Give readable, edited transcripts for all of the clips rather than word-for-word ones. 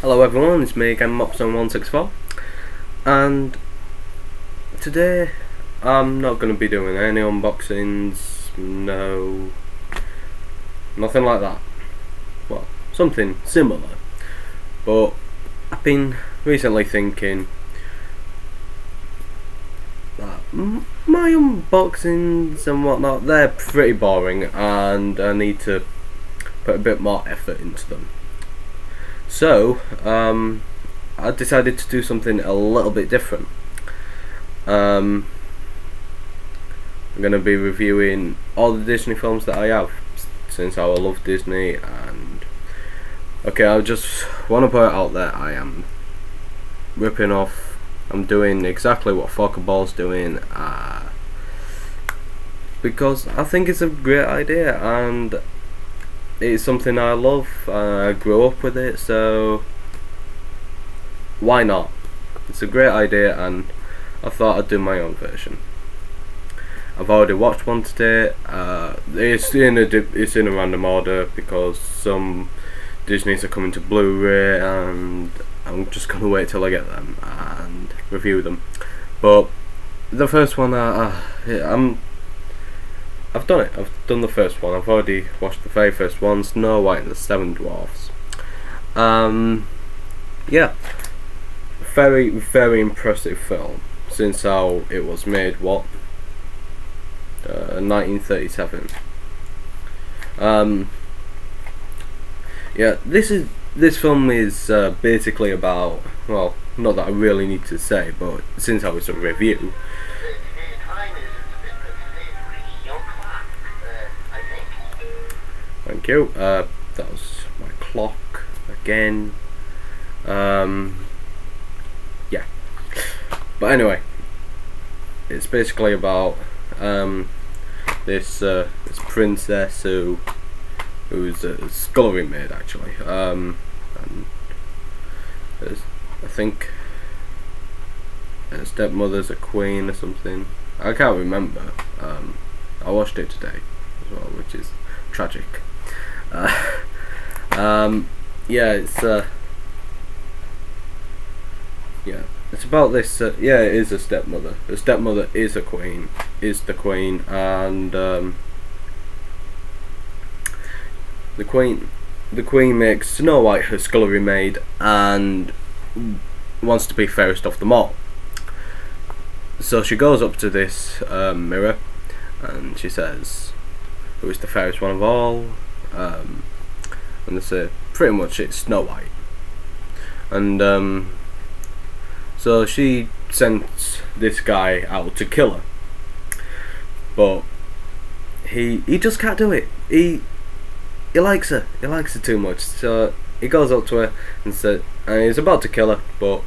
Hello everyone, it's me again, Mopzone164, and today I'm not going to be doing any unboxings, no, nothing like that. Well, something similar, but I've been recently thinking that my unboxings and whatnot, they're pretty boring and I need to put a bit more effort into them. So, I decided to do something a little bit different. I'm going to be reviewing all the Disney films that I have, since I love Disney, and okay, I just want to put it out there, I am ripping off, I'm doing exactly what Ball's doing, because I think it's a great idea, and it's something I love. I grew up with it, so why not? It's a great idea, and I thought I'd do my own version. I've already watched one today. It's in a random order because some Disneys are coming to Blu-ray, and I'm just gonna wait till I get them and review them. But the first one, I've done it. I've done the first one. I've already watched the very first one, Snow White and the Seven Dwarfs. Yeah, very, very impressive film, since how it was made. 1937. Yeah, this film is basically about, well, not that I really need to say, but since I was a review. Thank you. That was my clock again. Yeah. But anyway, it's basically about this princess who's a scullery maid, actually. And I think her stepmother's a queen or something. I can't remember. I watched it today as well, which is tragic. Yeah, it's about this. Yeah, it is a stepmother. The stepmother is the queen, and the queen makes Snow White her scullery maid and wants to be fairest of them all. So she goes up to this mirror and she says, "Who is the fairest one of all?" And they say pretty much it's Snow White. And so she sends this guy out to kill her, but he just can't do it. He likes her. He likes her too much. So he goes up to her and he's about to kill her, but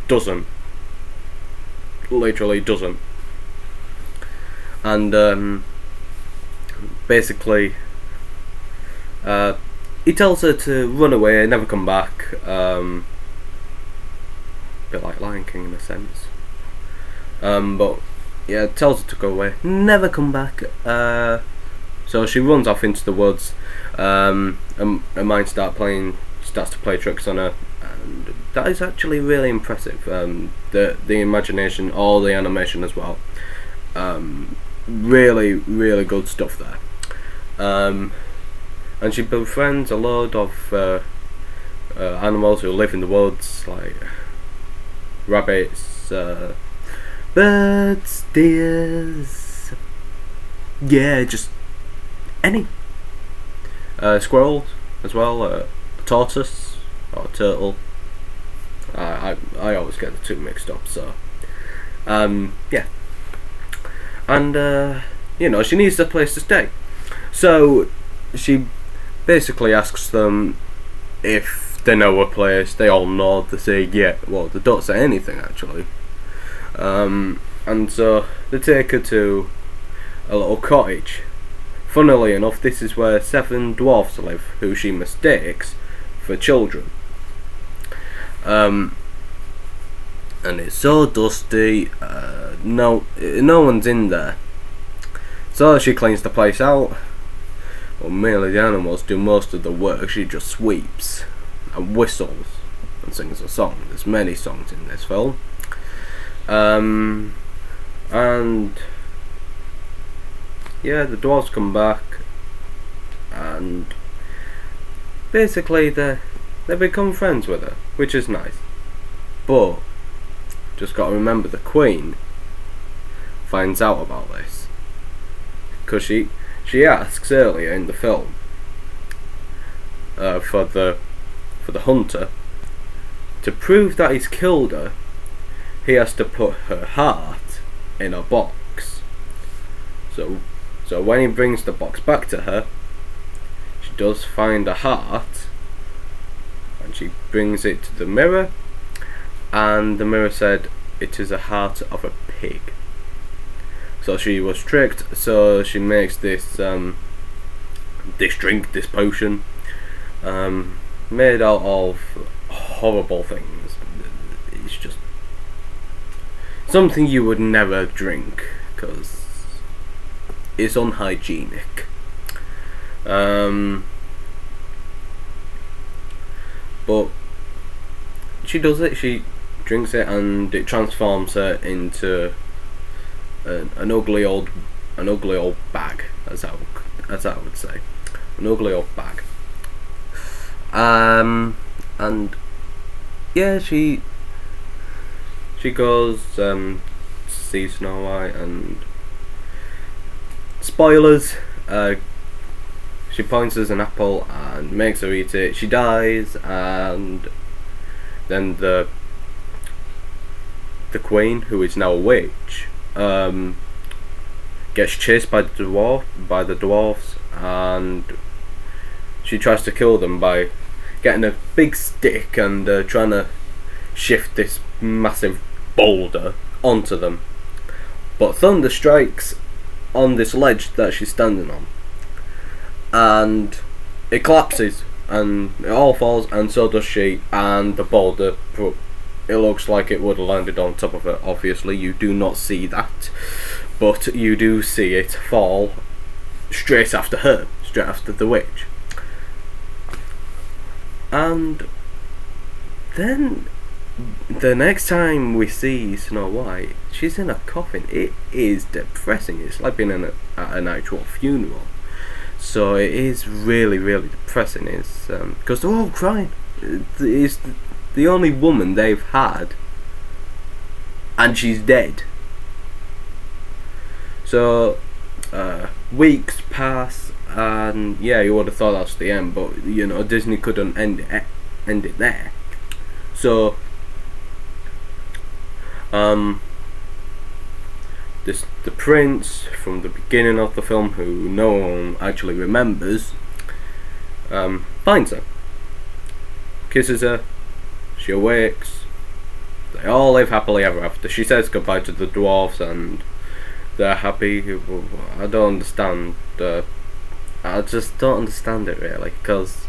doesn't. Literally doesn't. And basically, he tells her to run away, never come back. A bit like Lion King in a sense. But yeah, tells her to go away, never come back. So she runs off into the woods, and her mind starts to play tricks on her, and that is actually really impressive. The imagination, all the animation as well. Really, really good stuff there. And she befriends a load of animals who live in the woods, like rabbits, birds, deers, yeah, just any. Squirrels as well, a tortoise or a turtle. I always get the two mixed up, so yeah. And she needs a place to stay, so she basically asks them if they know a place. They all nod. They say yeah. Well, they don't say anything actually. And so they take her to a little cottage. Funnily enough, this is where 7 dwarfs live, who she mistakes for children. And it's so dusty. No one's in there. So she cleans the place out. Well, mainly the animals do most of the work. She just sweeps and whistles and sings a song. There's many songs in this film. And yeah, the dwarves come back, and basically they become friends with her, which is nice. But just got to remember, the Queen finds out about this, because she asks earlier in the film for the hunter to prove that he's killed her. He has to put her heart in a box. So when he brings the box back to her, she does find a heart, and she brings it to the mirror, and the mirror said it is a heart of a pig. So she was tricked. So she makes this drink, this potion, made out of horrible things. It's just something you would never drink because it's unhygienic. But she does it. She drinks it, and it transforms her into an ugly old bag, as I would say, an ugly old bag. And yeah, she goes to see Snow White, and spoilers, she points us an apple and makes her eat it. She dies, and then the Queen, who is now a witch, gets chased by the dwarfs, and she tries to kill them by getting a big stick and trying to shift this massive boulder onto them. But thunder strikes on this ledge that she's standing on, and it collapses, and it all falls, and so does she, and the boulder, it looks like it would have landed on top of her. Obviously you do not see that, but you do see it fall straight after her, straight after the witch. And then the next time we see Snow White, she's in a coffin. It is depressing. It's like being at an actual funeral. So it is really, really depressing. It's because they're all crying. It's the only woman they've had, and she's dead. So weeks pass, and yeah, you would have thought that's the end, but you know, Disney couldn't end it there. So the prince from the beginning of the film, who no one actually remembers, finds her, kisses her, she awakes, they all live happily ever after. She says goodbye to the dwarfs, and they're happy. I don't understand. I just don't understand it really, because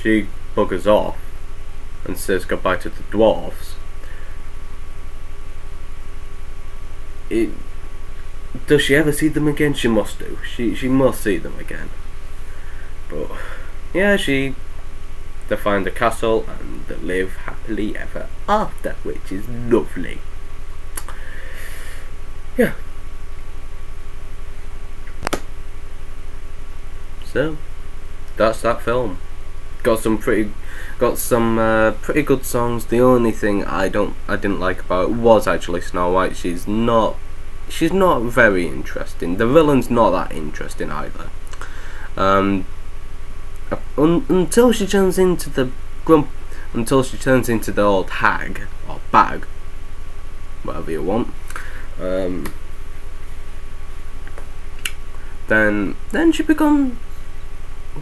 she buggers off and says goodbye to the dwarfs. Does she ever see them again? She must do. She must see them again. But yeah, they find a castle and they live happily ever after, which is lovely. Yeah. So that's that film. Got some pretty good songs. The only thing I didn't like about it was actually Snow White. She's not very interesting. The villain's not that interesting either. Until she turns into the old hag or bag, whatever you want. Then she becomes,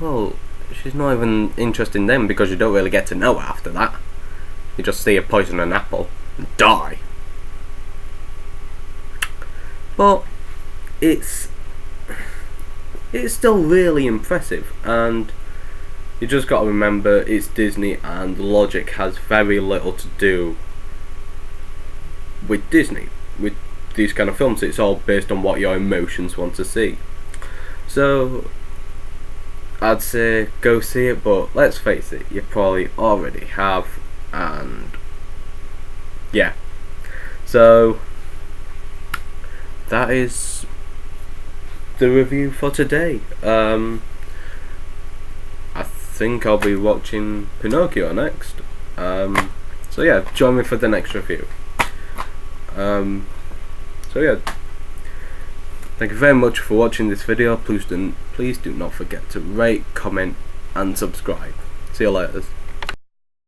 well, she's not even interesting then, because you don't really get to know her after that. You just see her poison an apple and die. But it's still really impressive, and you just got to remember it's Disney, and logic has very little to do with Disney. With these kind of films, it's all based on what your emotions want to see. So I'd say go see it, but let's face it, you probably already have, and yeah. So that is the review for today. I think I'll be watching Pinocchio next. So yeah, join me for the next review. So yeah, thank you very much for watching this video. Please do not forget to rate, comment and subscribe. See you later.